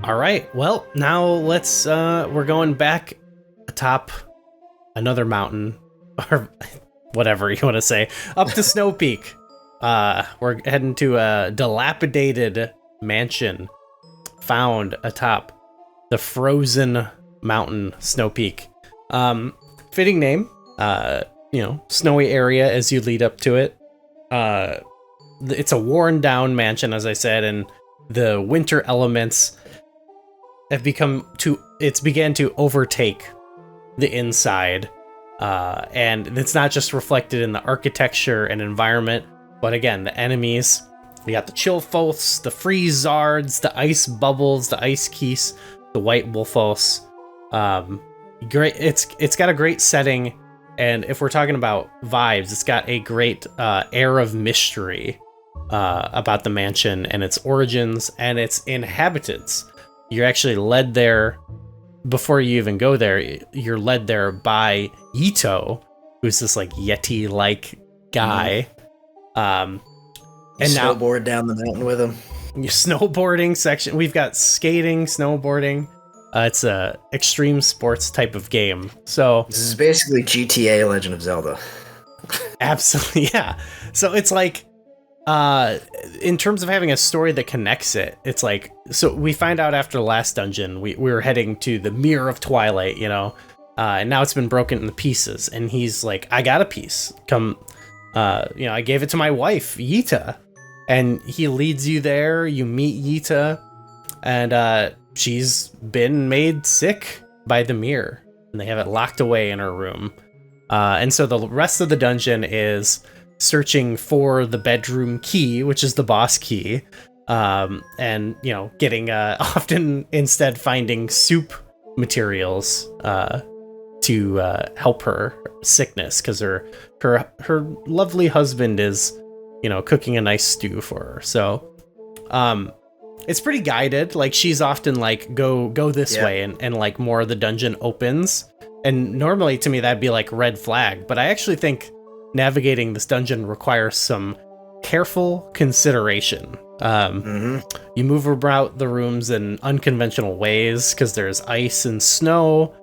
All right. Well, now let's we're going back atop another mountain or whatever you want to say, up to Snowpeak. We're heading to a dilapidated mansion found atop the frozen mountain Snowpeak. Fitting name. Snowy area as you lead up to it. It's a worn down mansion, as I said, and the winter elements have began to overtake the inside, and it's not just reflected in the architecture and environment, but again, the enemies. We got the chill Chill-Foths, the freeze Zards, the ice bubbles, the ice keys, the white wolfos. Great. It's got a great setting, and if we're talking about vibes, it's got a great air of mystery about the mansion and its origins and its inhabitants. You're actually led there before you even go there. You're led there by Ito, who's this like Yeti-like guy. And snowboard down the mountain with him. Your snowboarding section. We've got skating, snowboarding. It's a extreme sports type of game. So this is basically GTA Legend of Zelda. Absolutely, yeah. So it's like, in terms of having a story that connects it, it's like, so we find out after the last dungeon, we were heading to the Mirror of Twilight, and now it's been broken into pieces, and he's like, I got a piece. Come, I gave it to my wife, Yita, and he leads you there. You meet Yita, and she's been made sick by the mirror, and they have it locked away in her room. And so the rest of the dungeon is searching for the bedroom key, which is the boss key, and getting often instead finding soup materials to help her sickness, because her lovely husband is cooking a nice stew for her. So it's pretty guided. Like, she's often like, go this way, and like more of the dungeon opens, and normally to me that'd be like red flag, but I actually think navigating this dungeon requires some careful consideration. You move about the rooms in unconventional ways because there's ice and snow.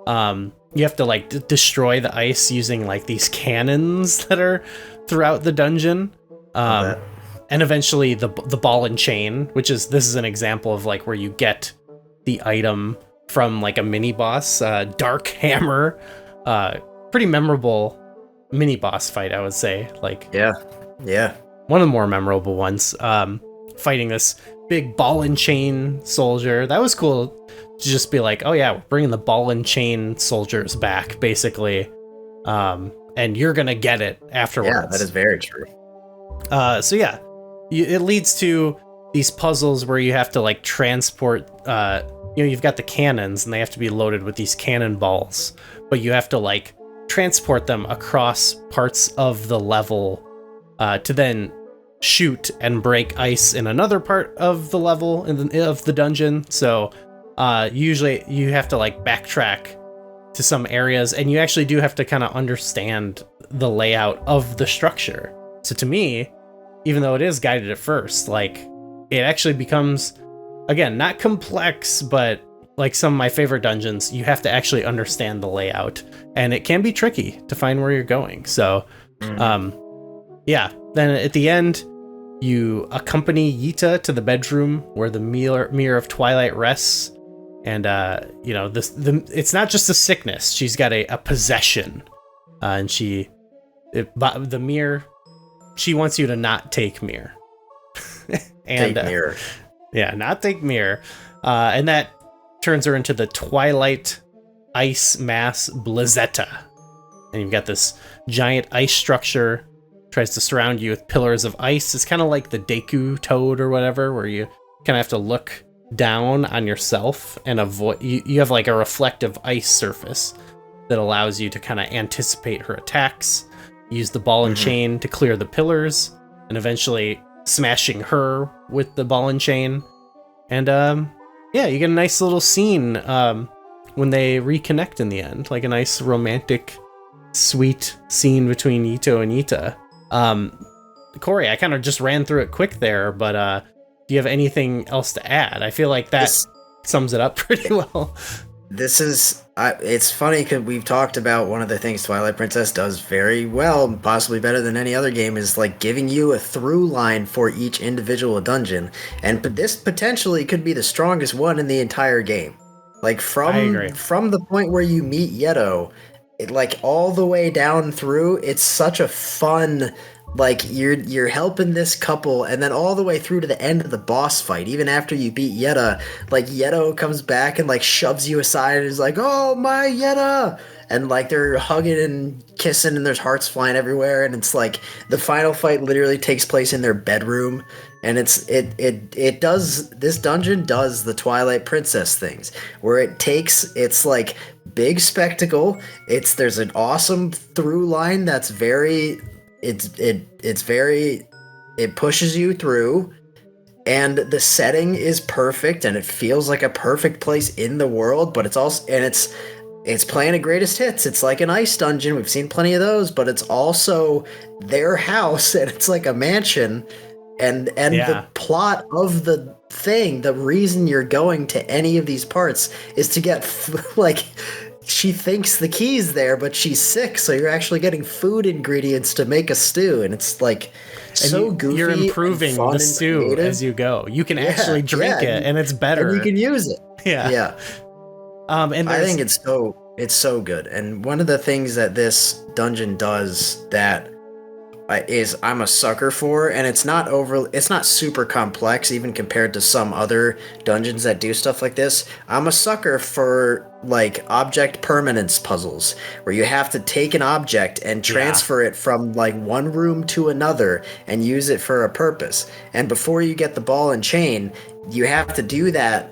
You have to like destroy the ice using like these cannons that are throughout the dungeon. And eventually the ball and chain, this is an example of like where you get the item from like a mini boss, Dark Hammer. Pretty memorable mini boss fight, I would say. Like, yeah, one of the more memorable ones. Fighting this big ball and chain soldier. That was cool to just be like, oh yeah, we're bringing the ball and chain soldiers back, basically. And you're gonna get it afterwards. Yeah, that is very true. So yeah, it leads to these puzzles where you have to like transport. You've got the cannons, and they have to be loaded with these cannonballs, but you have to like transport them across parts of the level to then shoot and break ice in another part of the level of the dungeon. So usually you have to like backtrack to some areas, and you actually do have to kind of understand the layout of the structure. So to me, even though it is guided at first, like, it actually becomes, again, not complex, but like some of my favorite dungeons, you have to actually understand the layout, and it can be tricky to find where you're going. So, then at the end, you accompany Yita to the bedroom where the Mirror of Twilight rests, and it's not just a sickness; she's got a possession, and the mirror. She wants you to not take mirror, and take mirror. Not take mirror, and that turns her into the Twilight Ice Mass Blizzetta. And you've got this giant ice structure, tries to surround you with pillars of ice. It's kind of like the Deku Toad or whatever, where you kind of have to look down on yourself and avoid. You have like a reflective ice surface that allows you to kind of anticipate her attacks, use the ball and chain to clear the pillars, and eventually smashing her with the ball and chain. And you get a nice little scene when they reconnect in the end, like a nice romantic, sweet scene between Ito and Ita. Corey, I kind of just ran through it quick there, but do you have anything else to add? I feel like that sums it up pretty well. This is, it's funny because we've talked about one of the things Twilight Princess does very well, possibly better than any other game, is like giving you a through line for each individual dungeon. And this potentially could be the strongest one in the entire game. Like from the point where you meet Yeto, like all the way down through, it's such a fun, like you're helping this couple, and then all the way through to the end of the boss fight, even after you beat Yetta, like Yeto comes back and like shoves you aside and is like, "Oh my Yetta!" And like they're hugging and kissing and there's hearts flying everywhere, and it's like the final fight literally takes place in their bedroom. And it does, this dungeon does the Twilight Princess things, where it's like big spectacle. There's an awesome through line that's very, it pushes you through, and the setting is perfect, and it feels like a perfect place in the world, but it's also, and it's playing a greatest hits. It's like an ice dungeon. We've seen plenty of those, but it's also their house, and it's like a mansion. And the plot of the thing, the reason you're going to any of these parts is to get, like, she thinks the key's there, but she's sick, so you're actually getting food ingredients to make a stew, and it's like goofy. You're improving the stew as you go. You can actually drink it, and it's better. And you can use it. Yeah. And I think it's so good. And one of the things that this dungeon does that is I'm a sucker for, and it's not super complex even compared to some other dungeons that do stuff like this. I'm a sucker for like object permanence puzzles, where you have to take an object and transfer it from like one room to another and use it for a purpose. And before you get the ball and chain, you have to do that.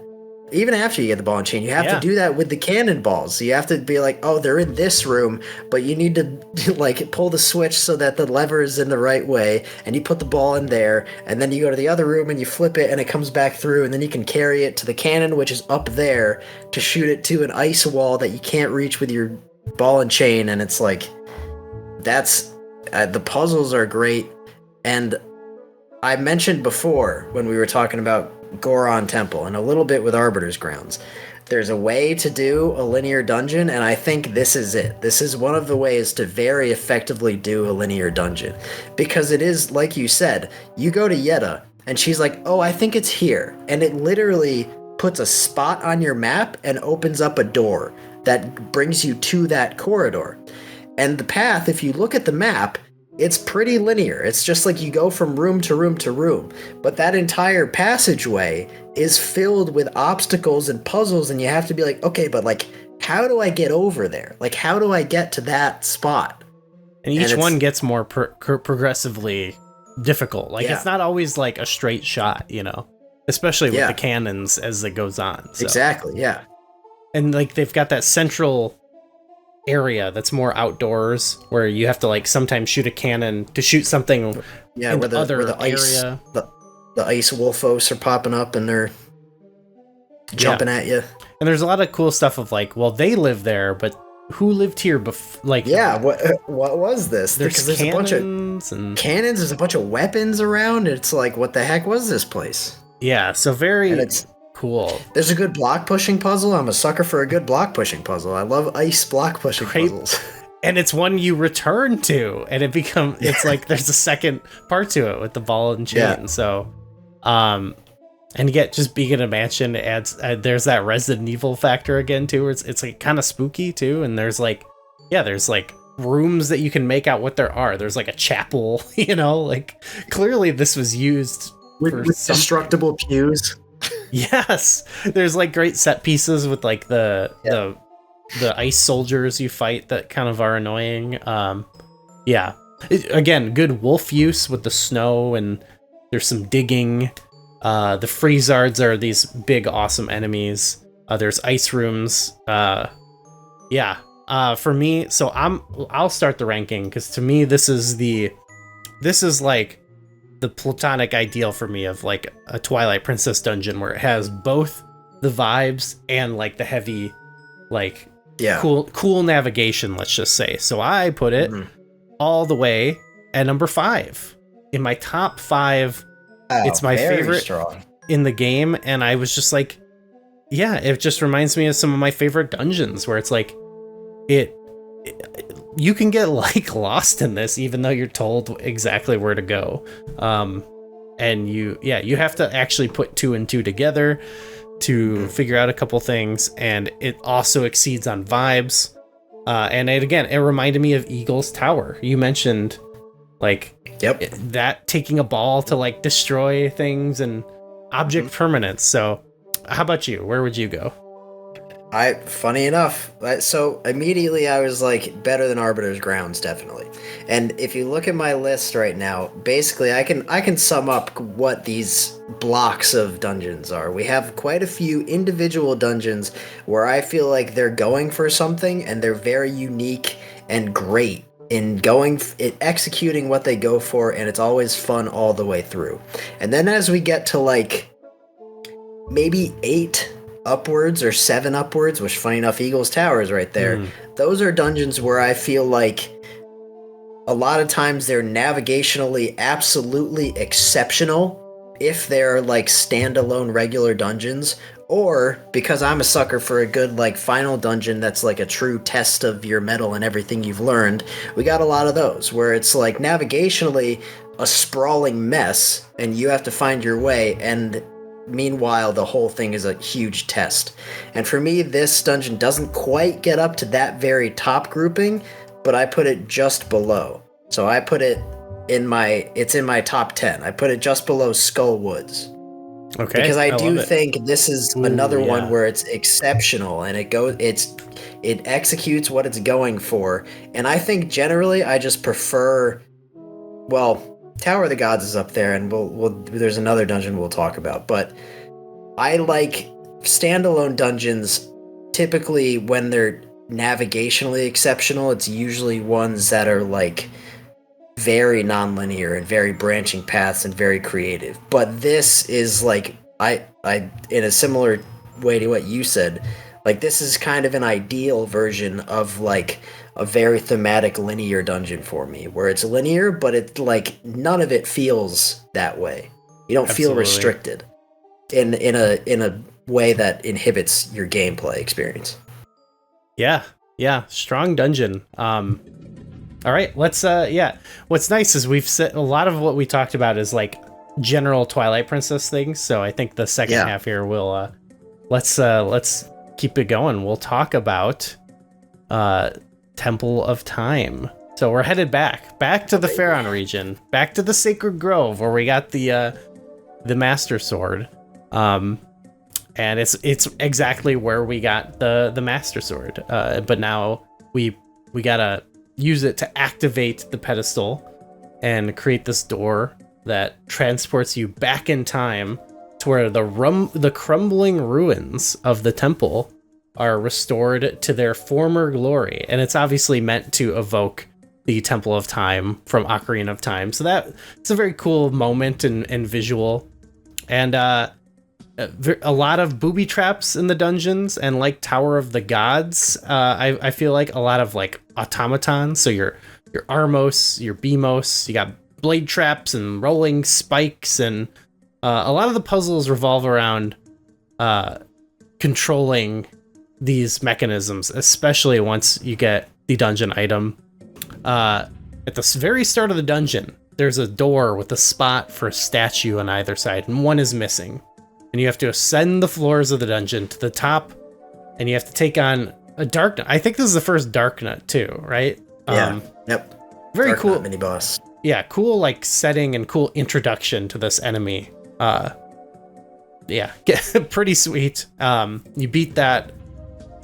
Even after you get the ball and chain, you have to do that with the cannonballs. So you have to be like, oh, they're in this room, but you need to like pull the switch so that the lever is in the right way, and you put the ball in there, and then you go to the other room and you flip it and it comes back through, and then you can carry it to the cannon, which is up there, to shoot it to an ice wall that you can't reach with your ball and chain. And it's like, that's, the puzzles are great. And I mentioned before when we were talking about Goron Temple and a little bit with Arbiter's Grounds, there's a way to do a linear dungeon, and I think this is it. This is one of the ways to very effectively do a linear dungeon, because it is, like you said, you go to Yetta and she's like, oh, I think it's here, and it literally puts a spot on your map and opens up a door that brings you to that corridor. And the path, if you look at the map, it's pretty linear. It's just like you go from room to room to room. But that entire passageway is filled with obstacles and puzzles, and you have to be like, okay, but like, how do I get over there? Like, how do I get to that spot? And each one gets more progressively difficult. Like, it's not always like a straight shot, you know? Especially with the cannons as it goes on. So. Exactly, yeah. And like, they've got that central area that's more outdoors, where you have to like sometimes shoot a cannon to shoot something in the other area. The ice wolfos are popping up and they're jumping at you. And there's a lot of cool stuff of like, well, they live there, but who lived here before? Like, what was this? Because there's a bunch of cannons, there's a bunch of weapons around. It's like, what the heck was this place? Yeah, so very cool. There's a good block pushing puzzle. I'm a sucker for a good block pushing puzzle. I love ice block pushing puzzles. And it's one you return to, and it's like there's a second part to it with the ball and chain. Yeah. So, and yet just being in a mansion adds, there's that Resident Evil factor again too, where it's like kind of spooky too. And there's like rooms that you can make out what there are. There's like a chapel, you know, like clearly this was used with destructible pews. Yes, there's like great set pieces with like the ice soldiers you fight that kind of are annoying. Again, good wolf use with the snow, and there's some digging. The Freezards are these big awesome enemies. There's ice rooms. For me, so I'll start the ranking, because to me this is like the platonic ideal for me of like a Twilight Princess dungeon, where it has both the vibes and like the heavy, like cool navigation, let's just say. So I put it all the way at number 5 in my top 5. It's my favorite in the game, and I was just like, yeah, it just reminds me of some of my favorite dungeons where it's like it you can get like lost in this even though you're told exactly where to go. And you have to actually put two and two together to figure out a couple things, and it also exceeds on vibes. And it reminded me of Eagle's Tower. You mentioned like that taking a ball to like destroy things and object permanence. So how about you? Where would you go? Funny enough, so immediately I was like, better than Arbiter's Grounds, definitely. And if you look at my list right now, basically I can sum up what these blocks of dungeons are. We have quite a few individual dungeons where I feel like they're going for something and they're very unique and great in executing what they go for, and it's always fun all the way through. And then as we get to like maybe 8 upwards or 7 upwards, which funny enough, Eagle's Tower is right there. Those are dungeons where I feel like a lot of times they're navigationally absolutely exceptional if they're like standalone regular dungeons, or because I'm a sucker for a good like final dungeon that's like a true test of your mettle and everything you've learned. We got a lot of those where it's like navigationally a sprawling mess and you have to find your way, and meanwhile, the whole thing is a huge test. And for me, this dungeon doesn't quite get up to that very top grouping, but I put it just below. So I put it it's in my top 10. I put it just below Skull Woods. Okay. Because I do think this is another one where it's exceptional and it executes what it's going for. And I think generally I just prefer, well, Tower of the Gods is up there, and there's another dungeon we'll talk about, but I like standalone dungeons. Typically, when they're navigationally exceptional, it's usually ones that are like very non-linear and very branching paths and very creative. But this is like I in a similar way to what you said, like this is kind of an ideal version of like a very thematic linear dungeon for me, where it's linear, but it's like none of it feels that way. You don't feel restricted in a way that inhibits your gameplay experience. Yeah, strong dungeon. All right, let's What's nice is we've set a lot of what we talked about is like general Twilight Princess things. So I think the second half here will let's keep it going. We'll talk about Temple of Time. So we're headed back to the Pharaon region, back to the Sacred Grove, where we got the Master Sword, and it's exactly where we got the Master Sword. But now we gotta use it to activate the pedestal and create this door that transports you back in time to where the crumbling ruins of the temple are restored to their former glory. And it's obviously meant to evoke the Temple of Time from Ocarina of Time. So it's a very cool moment and visual. And a lot of booby traps in the dungeons, and like Tower of the Gods, I feel like a lot of like automatons. So your Armos, your Beamos, you got blade traps and rolling spikes, and a lot of the puzzles revolve around controlling these mechanisms, especially once you get the dungeon item. At the very start of the dungeon, there's a door with a spot for a statue on either side, and one is missing. And you have to ascend the floors of the dungeon to the top, and you have to take on a Dark Nut. I think this is the first Dark Nut too, right? Yep. Very Dark cool Nut mini boss. Yeah, cool like setting and cool introduction to this enemy. Pretty sweet. You beat that.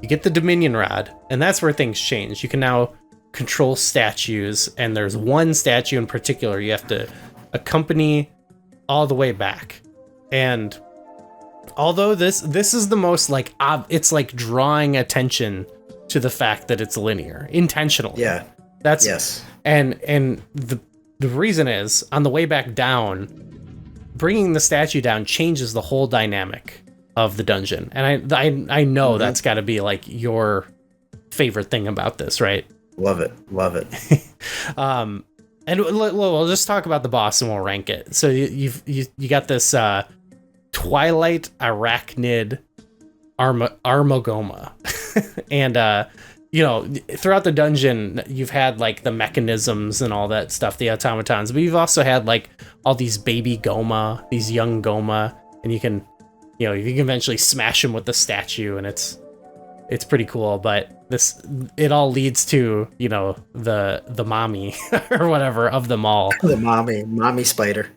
You get the Dominion Rod, and that's where things change. You can now control statues, and there's one statue in particular you have to accompany all the way back. And although this is the most like it's like drawing attention to the fact that it's linear intentionally. Yeah. Yes. And the reason is, on the way back down, bringing the statue down changes the whole dynamic of the dungeon. And I know that's got to be like your favorite thing about this, right? Love it. And we'll just talk about the boss and we'll rank it. So you got this Twilight Arachnid Armagoma. And you know, throughout the dungeon, you've had like the mechanisms and all that stuff, the automatons, but you've also had like all these baby Goma, these young Goma, and you can eventually smash them with the statue, and it's pretty cool. But it all leads to, you know, the mommy or whatever of them all. The mommy spider.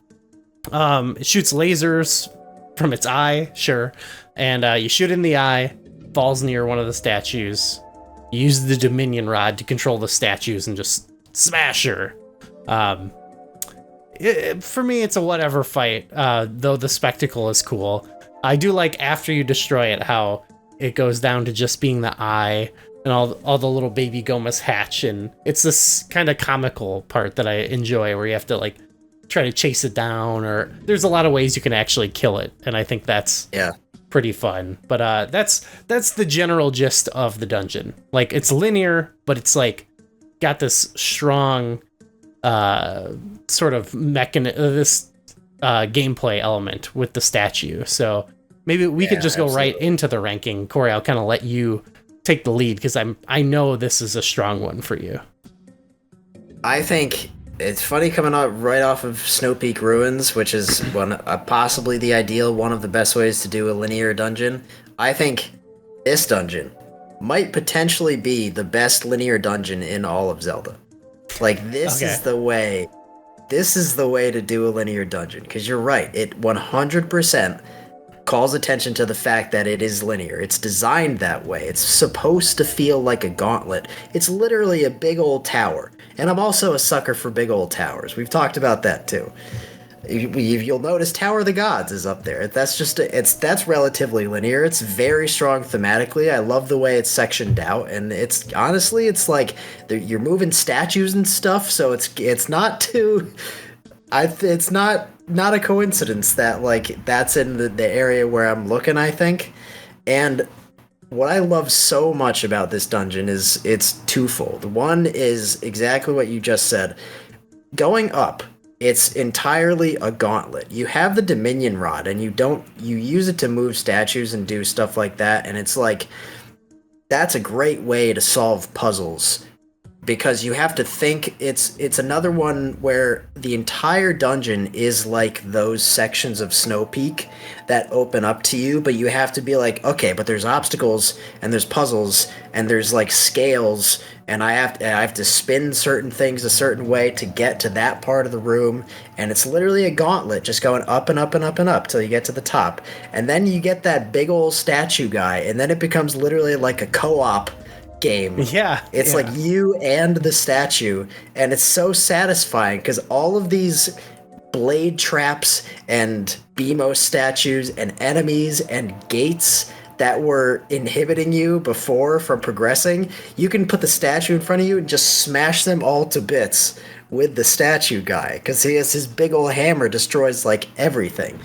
It shoots lasers from its eye, sure, and you shoot in the eye, falls near one of the statues. You use the Dominion Rod to control the statues and just smash her. For me, it's a whatever fight, though the spectacle is cool. I do like after you destroy it how it goes down to just being the eye and all the little baby Gomas hatch, and it's this kind of comical part that I enjoy where you have to like try to chase it down, or there's a lot of ways you can actually kill it, and I think that's pretty fun. But that's the general gist of the dungeon. Like, it's linear, but it's like got this strong sort of gameplay element with the statue. So maybe we could just go right into the ranking. Corey, I'll kind of let you take the lead because I know this is a strong one for you. I think it's funny coming out right off of Snowpeak Ruins, which is possibly the ideal, one of the best ways to do a linear dungeon. I think this dungeon might potentially be the best linear dungeon in all of Zelda. Like, this is the way to do a linear dungeon, because you're right, it 100% calls attention to the fact that it is linear. It's designed that way. It's supposed to feel like a gauntlet. It's literally a big old tower. And I'm also a sucker for big old towers. We've talked about that too. You'll notice Tower of the Gods is up there. That's relatively linear. It's very strong thematically. I love the way it's sectioned out, and it's honestly, it's like you're moving statues and stuff, so it's not too. It's not a coincidence that like that's in the area where I'm looking, I think. And what I love so much about this dungeon is it's twofold. One is exactly what you just said. Going up, it's entirely a gauntlet. You have the Dominion Rod, and you use it to move statues and do stuff like that, and it's like, that's a great way to solve puzzles, because you have to think. It's another one where the entire dungeon is like those sections of Snowpeak that open up to you, but you have to be like, okay, but there's obstacles and there's puzzles and there's like scales, and I have to spin certain things a certain way to get to that part of the room, and it's literally a gauntlet just going up and up and up and up till you get to the top. And then you get that big old statue guy, and then it becomes literally like a co-op game. It's like you and the statue, and it's so satisfying because all of these blade traps and BMO statues and enemies and gates that were inhibiting you before from progressing, you can put the statue in front of you and just smash them all to bits with the statue guy, because his big old hammer destroys like everything.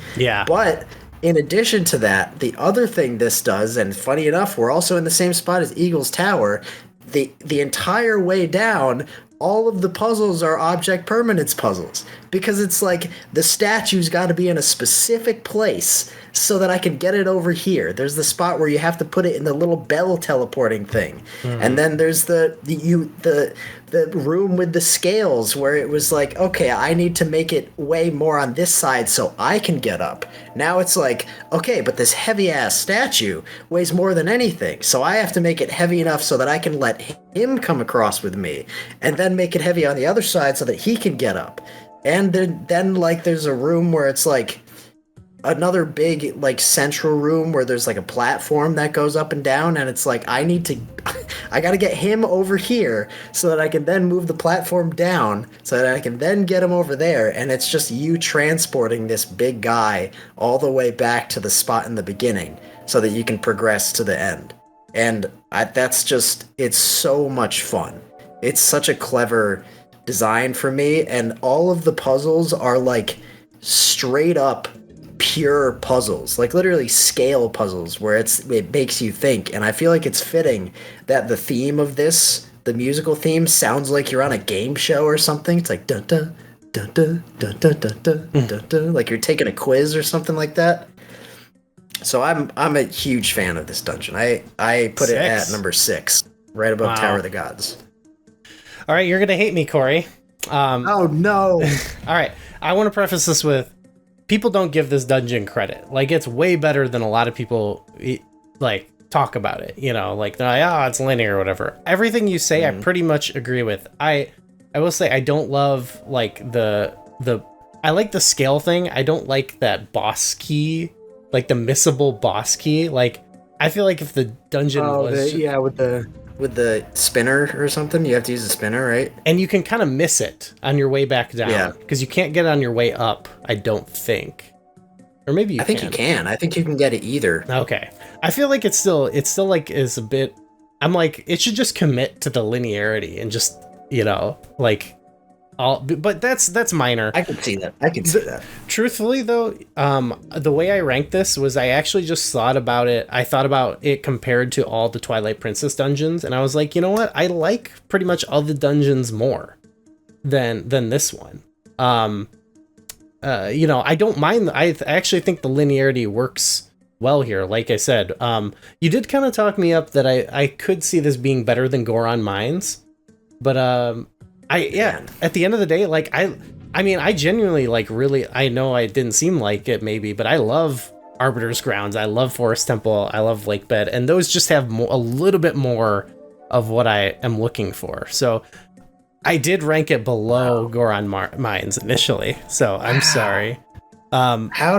But in addition to that, the other thing this does, and funny enough, we're also in the same spot as Eagle's Tower, the entire way down, all of the puzzles are object permanence puzzles, because it's like the statue's got to be in a specific place so that I can get it over here. There's the spot where you have to put it in the little bell teleporting thing, and then there's the room with the scales where it was like, okay, I need to make it weigh more on this side so I can get up. Now it's like, okay, but this heavy ass statue weighs more than anything, so I have to make it heavy enough so that I can let him come across with me, and then make it heavy on the other side so that he can get up. And then like there's a room where it's like another big like central room where there's like a platform that goes up and down, and it's like I gotta get him over here so that I can then move the platform down so that I can then get him over there, and it's just you transporting this big guy all the way back to the spot in the beginning so that you can progress to the end. And it's so much fun. It's such a clever design for me, and all of the puzzles are like straight up pure puzzles, like literally scale puzzles where it makes you think. And I feel like it's fitting that the theme of this, the musical theme, sounds like you're on a game show or something. It's like dun dun dun dun dun dun dun dun dun dun, like you're taking a quiz or something like that. So I'm a huge fan of this dungeon. I put it at number 6, right above Tower of the Gods. All right, you're gonna hate me, Corey. Oh no! All right, I want to preface this with, people don't give this dungeon credit. Like, it's way better than a lot of people like talk about it. You know, like they're like, oh, it's linear or whatever. Everything you say, I pretty much agree with. I will say I don't love like I like the scale thing. I don't like that boss key, like the missable boss key. Like, I feel like if the dungeon was with the spinner or something, you have to use the spinner, right? And you can kind of miss it on your way back down, because you can't get it on your way up, I don't think. Or maybe you can. I think you can. I think you can get it either. Okay. I feel like it's still like is a bit, I'm like, it should just commit to the linearity and just, you know, like but that's minor. I can see that. Truthfully though, the way I ranked this was I actually just thought about it. I thought about it compared to all the Twilight Princess dungeons, and I was like, you know what? I like pretty much all the dungeons more than this one. You know, I don't mind. I actually think the linearity works well here. Like I said, you did kind of talk me up that I could see this being better than Goron Mines, but at the end of the day, like I mean, I genuinely like really, I know I didn't seem like it maybe, but I love Arbiter's Grounds, I love Forest Temple, I love Lake Bed, and those just have a little bit more of what I am looking for. So I did rank it below Goron Mines initially, so I'm sorry. How?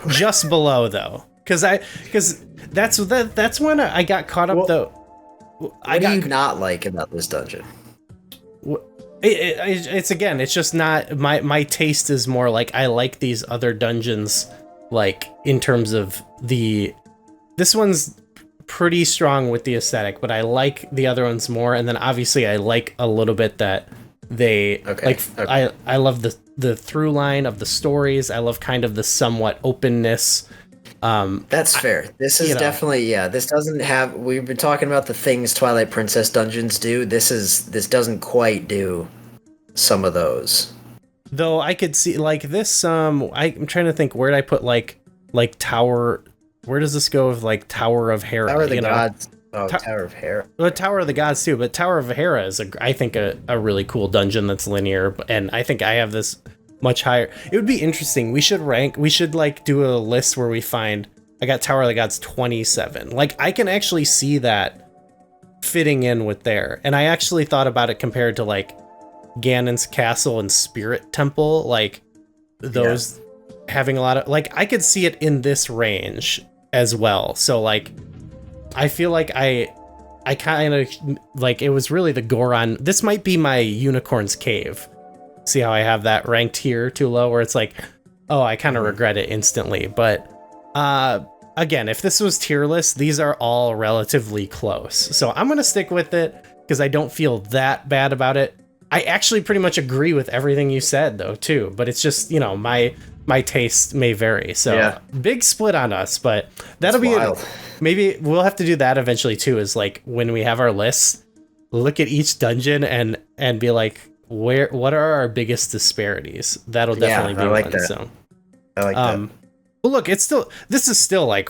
Just below though, because that's when I got caught up though. What do you not like about this dungeon? It's again, it's just not my taste is more like I like these other dungeons, like in terms of this one's pretty strong with the aesthetic, but I like the other ones more. And then obviously I like a little bit that I love the through line of the stories. I love kind of the somewhat openness. That's fair. This is definitely, this doesn't have, we've been talking about the things Twilight Princess dungeons do. This doesn't quite do some of those. Though I could see like this, I'm trying to think, where did I put like Tower, where does this go with like Tower of Hera? Tower of the Gods. Oh, Tower of Hera. Well, Tower of the Gods too, but Tower of Hera is I think a really cool dungeon that's linear, and I think I have this much higher. It would be interesting. We should like do a list where we find, I got Tower of the Gods 27. Like, I can actually see that fitting in with there. And I actually thought about it compared to like Ganon's Castle and Spirit Temple, like those having a lot of, like, I could see it in this range as well. So like, I feel like I kind of like, it was really the Goron. This might be my Unicorn's Cave. See how I have that ranked here too low, where it's like, oh, I kind of regret it instantly. But again, if this was tier list, these are all relatively close. So I'm going to stick with it because I don't feel that bad about it. I actually pretty much agree with everything you said though, too. But it's just, you know, my taste may vary. So big split on us, but that'll be wild. Maybe we'll have to do that eventually too, is like when we have our lists, look at each dungeon and be like, what are our biggest disparities? That'll definitely be one. That. So I like that. But look, this is still like,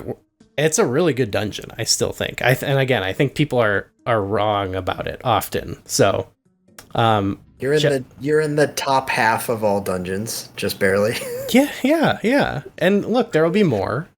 it's a really good dungeon, I still think. And again, I think people are wrong about it often. So you're in the top half of all dungeons, just barely. Yeah. And look, there'll be more.